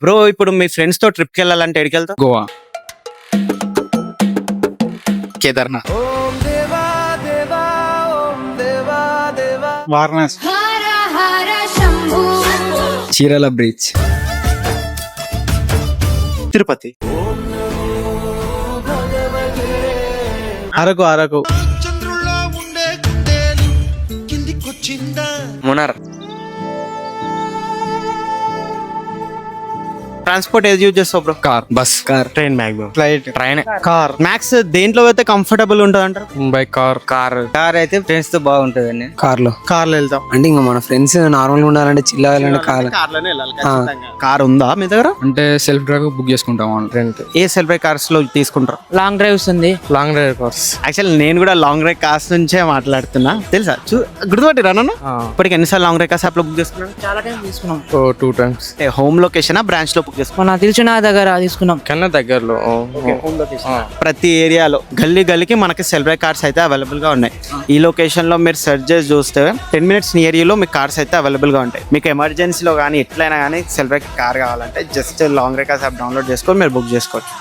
Bro ఇప్పుడు మీ friends తో trip కి వెళ్ళాలంటే ఎక్కడికి వెళ్తావు? గోవా, కేదార్నాథ్, వారణాసి, చీరాల బ్రిడ్జ్, తిరుపతి, అరకు అరకు, మునార్. ట్రాన్స్పోర్ట్ ఏది యూజ్ చేస్తావు bro? Car, bus, car, train maximum, flight, train, car. Max దేంట్లో అయితే కంఫర్టబుల్ ఉంటుంది అంటారు? Bike, car. కార్ అయితే ఫ్రెండ్స్ తో బాగుంటదండి. కార్ లో కార్లో వెళ్తాం. అంటే ఇంకా మన ఫ్రెండ్స్ నార్మల్ గా ఉండాలంటే చిల్ అవ్వాలంటే కార్. కార్లోనే వెళ్ళాలి ఖచ్చితంగా. కార్ ఉందా మీ దగ్గర? అంటే సెల్ఫ్ డ్రైవ్ బుక్ చేసుకుంటాం rent. A self drive cars లో తీసుకుంటారు? లాంగ్ డ్రైవ్స్ ఉంది. Long drive cars. యాక్చువల్ నేను కూడా లాంగ్ డ్రైవ్ కార్స్ నుంచే మాట్లాడుతున్నా, తెలుసా? గుర్తుపట్టిరా నన్ను? ఇప్పటికి ఎన్నిసార్లు లాంగ్ డ్రైవ్ కార్స్ యాప్ లో బుక్ చేసుకున్నాను? చాలా టైం తీసుకున్నాం. 2 times. హోమ్ లొకేషన్ బ్రాంచ్ లో బుక్ చేసుకున్నాను. మన తెలిసిన దగ్గర తీసుకున్నాం. కన్నా దగ్గరలో. ప్రతి ఏరియాలో గల్లీ గల్లీకి మనకి సెల్ఫ్ డ్రైవ్ కార్స్ అయితే అవైలబుల్ గా ఉన్నాయి. ఈ లొకేషన్ లో మీరు సెర్చ్ చేసి చూస్తే 10 minutes నియర్ లో మీకు కార్స్ అయితే అవైలబుల్ గా ఉంటాయి. మీకు ఎమర్జెన్సీలో కానీ ఎట్లయినా కానీ సెల్ఫ్ డ్రైవ్ కార్ కావాలంటే just long drive cars app download చేసుకొని మీరు బుక్ చేసుకోవచ్చు.